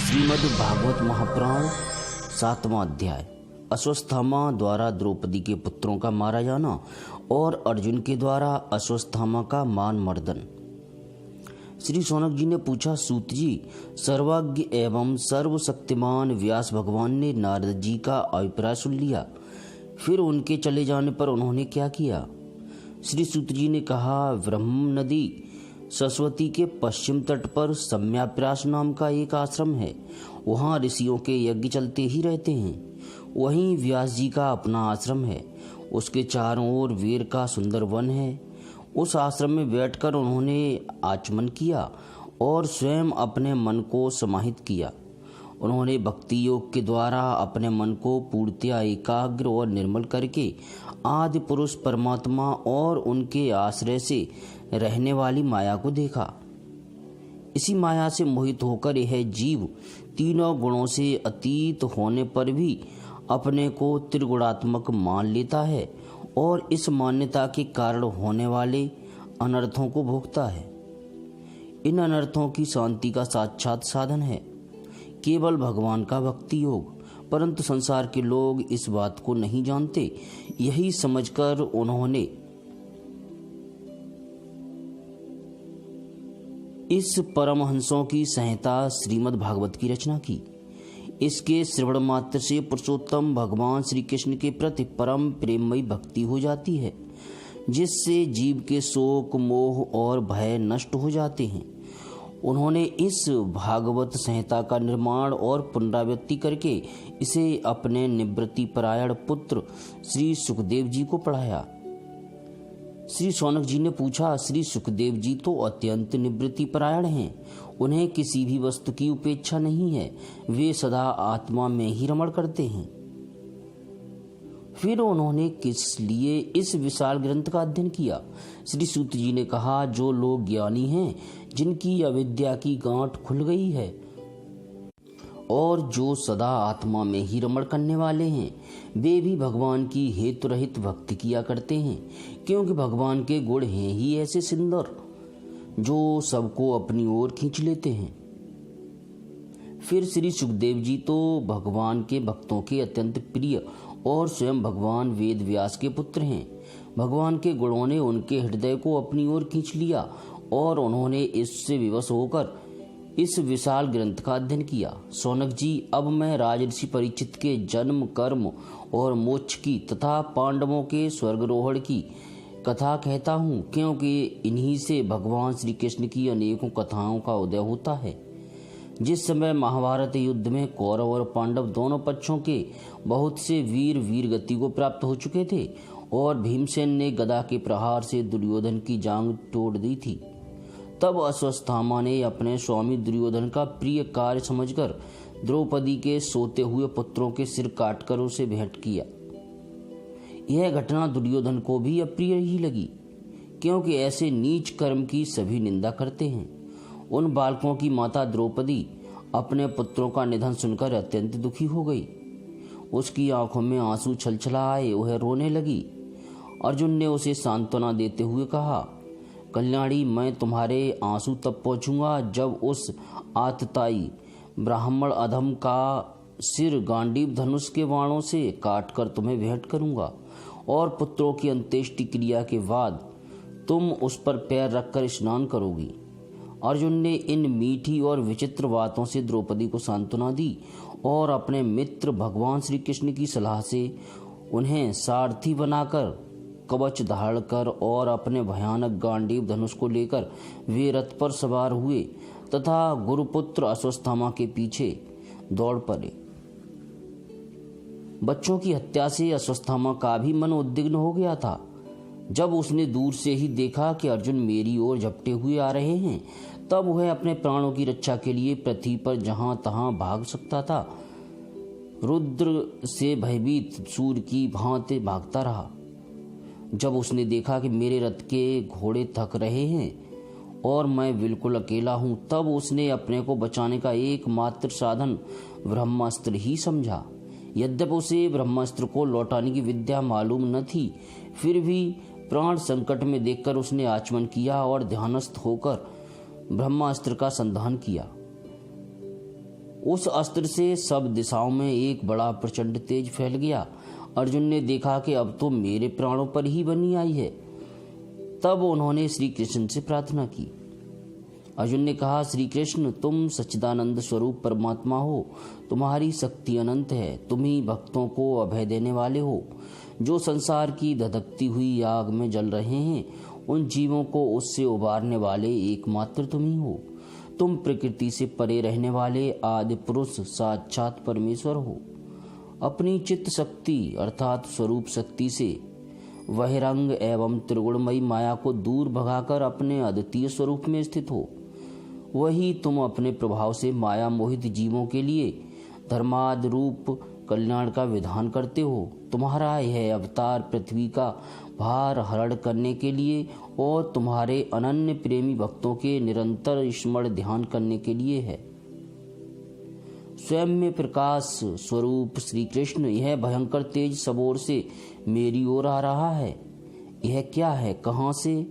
श्रीमद् भागवत महापुराण 7वां अध्याय। अश्वत्थामा द्वारा द्रौपदी के पुत्रों का मारा जाना और अर्जुन के द्वारा अश्वत्थामा का मान मर्दन। श्री शौनक जी ने पूछा, सूत जी, सर्वज्ञ एवं सर्वशक्तिमान व्यास भगवान ने नारद जी का अभिप्राय सुन लिया, फिर उनके चले जाने पर उन्होंने क्या किया? श्री सूत जी ने कहा, ब्रह्म नदी सरस्वती के पश्चिम तट पर सम्याप्रास नाम का एक आश्रम है। वहाँ ऋषियों के यज्ञ चलते ही रहते हैं। वहीं व्यास जी का अपना आश्रम है। उसके चारों ओर वीर का सुंदर वन है। उस आश्रम में बैठकर उन्होंने आचमन किया और स्वयं अपने मन को समाहित किया। उन्होंने भक्ति योग के द्वारा अपने मन को पूर्णतया एकाग्र और निर्मल करके आदि पुरुष परमात्मा और उनके आश्रय से रहने वाली माया को देखा। इसी माया से मोहित होकर यह जीव तीनों गुणों से अतीत होने पर भी अपने को त्रिगुणात्मक मान लेता है और इस मान्यता के कारण होने वाले अनर्थों को भोगता है। इन अनर्थों की शांति का साक्षात साधन है केवल भगवान का भक्ति योग, परंतु संसार के लोग इस बात को नहीं जानते। यही समझकर उन्होंने इस परमहंसों की संहिता श्रीमद् भागवत की रचना की। इसके श्रवण मात्र से पुरुषोत्तम भगवान श्री कृष्ण के प्रति परम प्रेममयी भक्ति हो जाती है, जिससे जीव के शोक मोह और भय नष्ट हो जाते हैं। उन्होंने इस भागवत संहिता का निर्माण और पुनरावृत्ति करके इसे अपने निवृत्ति परायण पुत्र श्री सुखदेव जी को पढ़ाया। श्री शौनक जी ने पूछा, श्री सुखदेव जी तो अत्यंत निवृत्ति परायण हैं। उन्हें किसी भी वस्तु की उपेक्षा नहीं है। वे सदा आत्मा में ही रमण करते हैं। फिर उन्होंने किस लिए इस विशाल ग्रंथ का अध्ययन किया? श्री सूत जी ने कहा, जो लोग ज्ञानी हैं, जिनकी अविद्या की गांठ खुल गई है और जो सदा आत्मा में ही रमण करने वाले हैं, वे भी भगवान की हेतु रहित भक्ति किया करते हैं, क्योंकि भगवान के गुण हैं ही ऐसे सुंदर जो सबको अपनी ओर खींच लेते हैं। फिर श्री सुखदेव जी तो भगवान के भक्तों के अत्यंत प्रिय और स्वयं भगवान वेद व्यास के पुत्र हैं। भगवान के गुणों ने उनके हृदय को अपनी ओर खींच लिया और उन्होंने इससे विवश होकर इस विशाल ग्रंथ का अध्ययन किया। शौनक जी, अब मैं राजऋषि परीक्षित के जन्म, कर्म और मोक्ष की तथा पांडवों के स्वर्गरोहण की कथा कहता हूँ, क्योंकि इन्हीं से भगवान श्री कृष्ण की अनेकों कथाओं का उदय होता है। जिस समय महाभारत युद्ध में कौरव और पांडव दोनों पक्षों के बहुत से वीर गति को प्राप्त हो चुके थे और भीमसेन ने गदा के प्रहार से दुर्योधन की जांग तोड़ दी थी, तब अश्वत्थामा ने अपने स्वामी दुर्योधन का प्रिय कार्य समझकर द्रौपदी के सोते हुए पुत्रों के सिर काटकर उसे भेंट किया। यह घटना दुर्योधन को भी अप्रिय ही लगी, क्योंकि ऐसे नीच कर्म की सभी निंदा करते हैं। उन बालकों की माता द्रौपदी अपने पुत्रों का निधन सुनकर अत्यंत दुखी हो गई। उसकी आंखों में आंसू छलछला आए, वह रोने लगी। अर्जुन ने उसे सांत्वना देते हुए कहा, कल्याणी, मैं तुम्हारे आंसू तब पोंछूंगा जब उस आतताई ब्राह्मण अधम का सिर गांडीव धनुष के बाणों से काटकर तुम्हें भेंट करूंगा और पुत्रों की अंत्येष्टि क्रिया के बाद तुम उस पर पैर रखकर स्नान करोगी। अर्जुन ने इन मीठी और विचित्र बातों से द्रौपदी को सांत्वना दी और अपने मित्र भगवान श्री कृष्ण की सलाह से उन्हें सारथी बनाकर कवच धारण कर और अपने भयानक गांडीव धनुष को लेकर वे रथ पर सवार हुए तथा गुरुपुत्र अश्वत्थामा के पीछे दौड़ पड़े। बच्चों की हत्या से अश्वत्थामा का भी मन उद्विग्न हो गया था। जब उसने दूर से ही देखा कि अर्जुन मेरी ओर झपटे हुए आ रहे हैं, तब वह अपने प्राणों की रक्षा के लिए पृथ्वी पर जहां तहां भाग सकता था, रुद्र से भयभीत सूर्य की भांति भागता रहा। जब उसने देखा कि मेरे रथ के घोड़े थक रहे हैं और मैं बिल्कुल अकेला हूं, तब उसने अपने को बचाने का एकमात्र साधन ब्रह्मास्त्र ही समझा। यद्यपि उसे ब्रह्मास्त्र को लौटाने की विद्या मालूम न थी, फिर भी प्राण संकट में देखकर उसने आचमन किया और ध्यानस्थ होकर ब्रह्मास्त्र का संधान किया। उस अस्त्र से सब दिशाओं में एक बड़ा प्रचंड तेज फैल गया। अर्जुन ने देखा कि अब तो मेरे प्राणों पर ही बनी आई है। तब उन्होंने श्री कृष्ण से प्रार्थना की। अर्जुन ने कहा, श्री कृष्ण, तुम सच्चिदानंद स्वरूप परमात्मा हो, तुम्हारी शक्ति अनंत है, तुम ही भक्तों को अभय देने वाले हो। जो संसार की धधकती हुई आग में जल रहे हैं, उन जीवों को उससे उबारने वाले एकमात्र तुम ही हो। तुम प्रकृति से परे रहने वाले आदि पुरुष साक्षात परमेश्वर हो। अपनी चित्त शक्ति अर्थात स्वरूप शक्ति से बहिरंग एवं त्रिगुणमयी माया को दूर भगाकर अपने अद्वितीय स्वरूप में स्थित हो। वही तुम अपने प्रभाव से माया मोहित जीवों के लिए धर्मादि रूप कल्याण का विधान करते हो। तुम्हारा यह अवतार पृथ्वी का भार हरण करने के लिए और तुम्हारे अनन्य प्रेमी भक्तों के निरंतर स्मरण ध्यान करने के लिए है। स्वयं में प्रकाश स्वरूप श्री कृष्ण, यह भयंकर तेज सब ओर से मेरी ओर आ रहा है। यह क्या है, कहाँ से,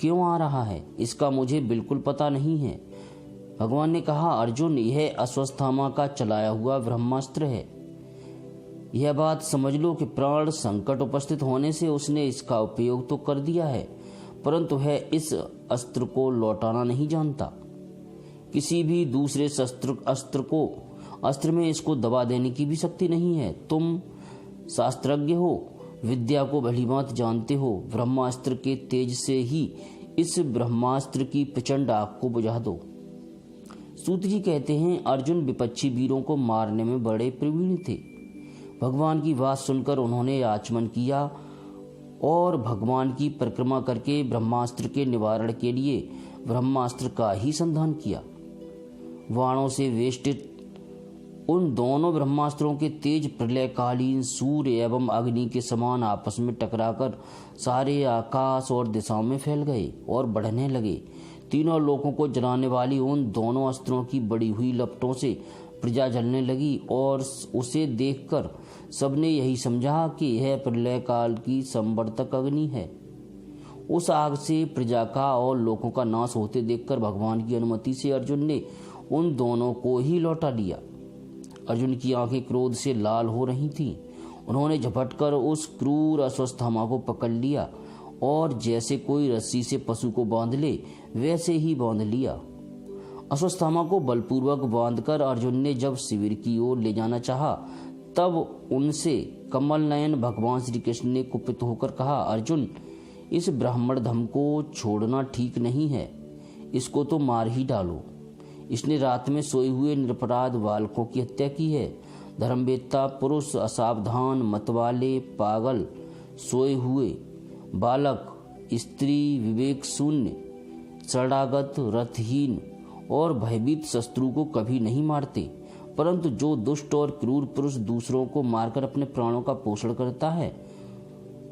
क्यों आ रहा है, इसका मुझे बिल्कुल पता नहीं है। भगवान ने कहा, अर्जुन, यह अश्वत्थामा का चलाया हुआ ब्रह्मास्त्र है। यह बात समझ लो कि प्राण संकट उपस्थित होने से उसने इसका उपयोग तो कर दिया है, परंतु वह इस अस्त्र को लौटाना नहीं जानता। किसी भी दूसरे अस्त्र में इसको दबा देने की भी शक्ति नहीं है। तुम शास्त्रज्ञ हो, विद्या को भलीभांत जानते हो। ब्रह्मास्त्र के तेज से ही इस ब्रह्मास्त्र की प्रचंड आग को बुझा दो। सूत जी कहते हैं, अर्जुन विपक्षी वीरों को मारने में बड़े प्रवीण थे। भगवान की बात सुनकर उन्होंने आचमन किया और भगवान की परिक्रमा करके ब्रह्मास्त्र के निवारण के लिए ब्रह्मास्त्र का ही संधान किया। वाणों से वेष्टित उन दोनों ब्रह्मास्त्रों के तेज प्रलयकालीन सूर्य एवं अग्नि के समान आपस में टकराकर सारे आकाश और दिशाओं में फैल गए और बढ़ने लगे। तीनों लोकों को जलाने वाली उन दोनों अस्त्रों की बड़ी हुई लपटों से प्रजा जलने लगी और उसे देखकर सबने यही समझा कि यह प्रलय काल की संवर्तक अग्नि है। उस आग से प्रजा का और लोगों का नाश होते देखकर भगवान की अनुमति से अर्जुन ने उन दोनों को ही लौटा लिया। अर्जुन की आंखें क्रोध से लाल हो रही थीं। उन्होंने झपटकर उस क्रूर अश्वत्थामा को पकड़ लिया और जैसे कोई रस्सी से पशु को बांध ले वैसे ही बांध लिया। अश्वत्थामा को बलपूर्वक बांधकर अर्जुन ने जब शिविर की ओर ले जाना चाहा, तब उनसे कमल नयन भगवान श्री कृष्ण ने कुपित होकर कहा, अर्जुन, इस ब्राह्मण धम को छोड़ना ठीक नहीं है, इसको तो मार ही डालो। इसने रात में सोए हुए निरपराध बालकों की हत्या की है। धर्मवेत्ता पुरुष, असावधान, मतवाले, पागल, सोए हुए बालक, स्त्री, विवेक शून्य, शरणागत, रथहीन और भयभीत शत्रु को कभी नहीं मारते, परंतु जो दुष्ट और क्रूर पुरुष दूसरों को मारकर अपने प्राणों का पोषण करता है,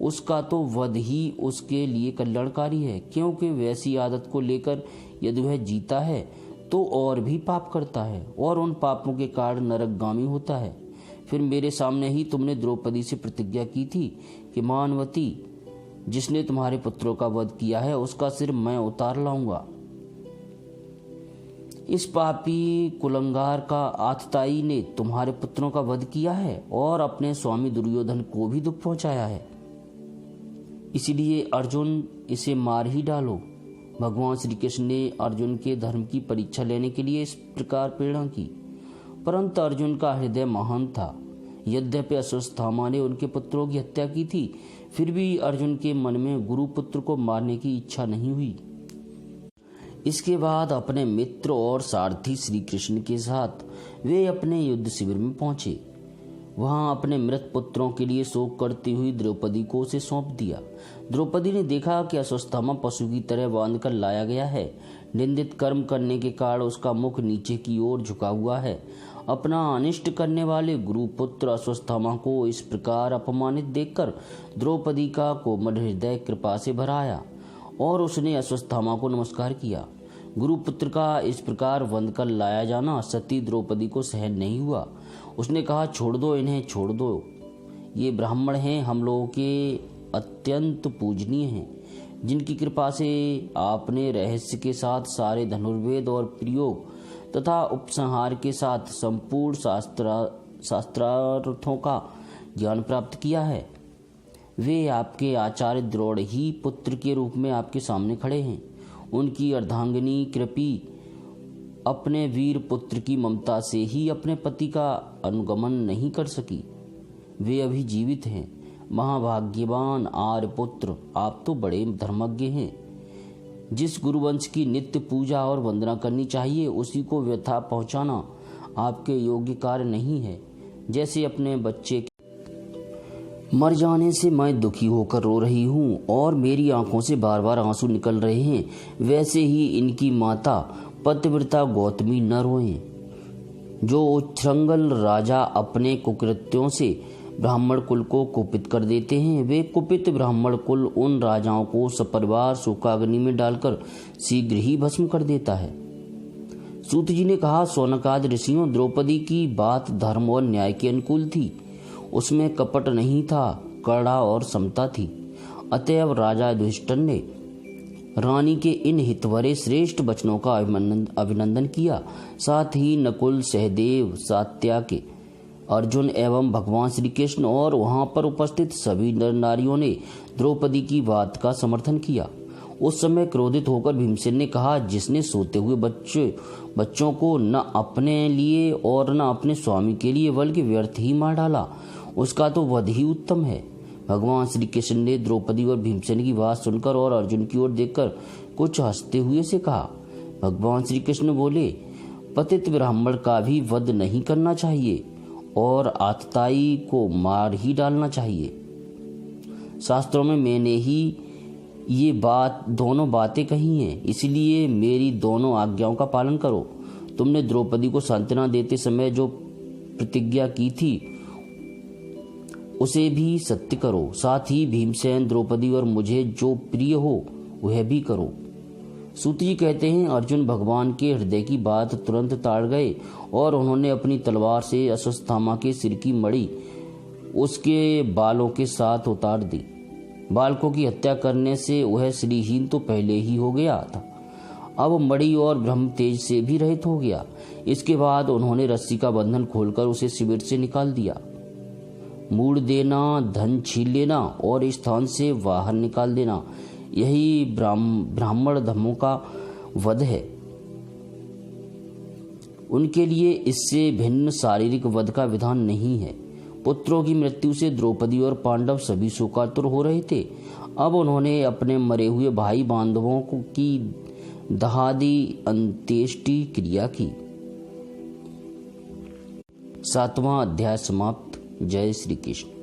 उसका तो वध ही उसके लिए कल्याणकारी है, क्योंकि वैसी आदत को लेकर यदि वह जीता है तो और भी पाप करता है और उन पापों के कारण नरकगामी होता है। फिर मेरे सामने ही तुमने द्रौपदी से प्रतिज्ञा की थी कि मानवती, जिसने तुम्हारे पुत्रों का वध किया है, उसका सिर मैं उतार लाऊंगा। इस पापी कुलंगार का आतताई ने तुम्हारे पुत्रों का वध किया है और अपने स्वामी दुर्योधन को भी दुख पहुंचाया है। इसलिए अर्जुन, इसे मार ही डालो। भगवान श्री कृष्ण ने अर्जुन के धर्म की परीक्षा लेने के लिए इस प्रकार प्रेरणा की, परंतु अर्जुन का हृदय महान था। यद्यपि अश्वत्थामा ने उनके पुत्रों की हत्या की थी, फिर भी अर्जुन के मन में गुरुपुत्र को मारने की इच्छा नहीं हुई। इसके बाद अपने मित्र और सारथी श्री कृष्ण के साथ वे अपने युद्ध शिविर में पहुंचे। वहां अपने मृत पुत्रों के लिए शोक करती हुई द्रौपदी को उसे सौंप दिया। द्रौपदी ने देखा कि अश्वत्थामा पशु की तरह बांधकर लाया गया है। निंदित कर्म करने के कारण उसका मुख नीचे की ओर झुका हुआ है। अपना अनिष्ट करने वाले गुरुपुत्र अश्वत्थामा को इस प्रकार अपमानित देखकर द्रौपदी का कोमल हृदय कृपा से भर आया और उसने अश्वत्थामा को नमस्कार किया। गुरुपुत्र का इस प्रकार वंद कर लाया जाना सती द्रौपदी को सहन नहीं हुआ। उसने कहा, छोड़ दो, इन्हें छोड़ दो, ये ब्राह्मण हैं, हम लोगों के अत्यंत पूजनीय हैं, जिनकी कृपा से आपने रहस्य के साथ सारे धनुर्वेद और प्रयोग तथा उपसंहार के साथ संपूर्ण शास्त्रार्थों का ज्ञान प्राप्त किया है। वे आपके आचार्य द्रोण ही पुत्र के रूप में आपके सामने खड़े हैं। उनकी अर्धांगिनी कृपी अपने वीर पुत्र की ममता से ही अपने पति का अनुगमन नहीं कर सकी। वे अभी जीवित हैं। महाभाग्यवान आर्यपुत्र, आप तो बड़े धर्मज्ञ हैं। जिस गुरुवंश की नित्य पूजा और वंदना करनी चाहिए उसी को व्यथा पहुंचाना आपके योग्य कार्य नहीं है। जैसे अपने बच्चे के मर जाने से मैं दुखी होकर रो रही हूँ और मेरी आंखों से बार बार आंसू निकल रहे हैं, वैसे ही इनकी माता पतिव्रता गौतमी न रोएं। जो उच्छृंखल राजा अपने कुकृत्यों से ब्राह्मण कुल को कुपित कर देते हैं, वे कुपित ब्राह्मण कुल उन राजाओं को सपरिवार शोकाग्नि में डालकर शीघ्र ही भस्म कर देता है। सूत जी ने कहा, शौनकादि ऋषियों, द्रौपदी की बात धर्म और न्याय के अनुकूल थी। उसमें कपट नहीं था, कड़ा और समता थी। अतएव राजा युधिष्ठिर ने रानी के इन हितवरे श्रेष्ठ वचनों का अभिनंदन किया। साथ ही नकुल, सहदेव, सात्याकी, अर्जुन एवं भगवान श्री कृष्ण और वहां पर उपस्थित सभी नर नारियों ने द्रौपदी की बात का समर्थन किया। उस समय क्रोधित होकर भीमसेन ने कहा, जिसने सोते हुए बच्चों को न अपने लिए और न अपने स्वामी के लिए बल्कि व्यर्थ ही मार डाला, उसका तो वध ही उत्तम है। भगवान श्री कृष्ण ने द्रौपदी और भीमसेन की बात सुनकर और अर्जुन की ओर देखकर कुछ हंसते हुए से कहा। भगवान श्री कृष्ण बोले, पतित ब्राह्मण का भी वध नहीं करना चाहिए और आतताई को मार ही डालना चाहिए। शास्त्रों में मैंने ही ये दोनों बातें कही हैं, इसलिए मेरी दोनों आज्ञाओं का पालन करो। तुमने द्रौपदी को सांत्वना देते समय जो प्रतिज्ञा की थी उसे भी सत्य करो। साथ ही भीमसेन, द्रौपदी और मुझे जो प्रिय हो वह भी करो। सूत जी कहते हैं, अर्जुन भगवान के हृदय की बात तुरंत ताड़ गए और उन्होंने अपनी तलवार से अश्वत्थामा के सिर की मणि उसके बालों के साथ उतार दी। बालकों की हत्या करने से वह श्रीहीन तो पहले ही हो गया था, अब मणि और ब्रह्म तेज से भी रहित हो गया। इसके बाद उन्होंने रस्सी का बंधन खोलकर उसे शिविर से निकाल दिया। मूड़ देना, धन छीन लेना और स्थान से बाहर निकाल देना, यही ब्राह्मण धर्मों का वध है। उनके लिए इससे भिन्न शारीरिक वध का विधान नहीं है। पुत्रों की मृत्यु से द्रौपदी और पांडव सभी शोकातुर हो रहे थे। अब उन्होंने अपने मरे हुए भाई बांधवों की दहादी अंत्येष्टि क्रिया की। 7वां अध्याय समाप्त। जय श्री कृष्ण।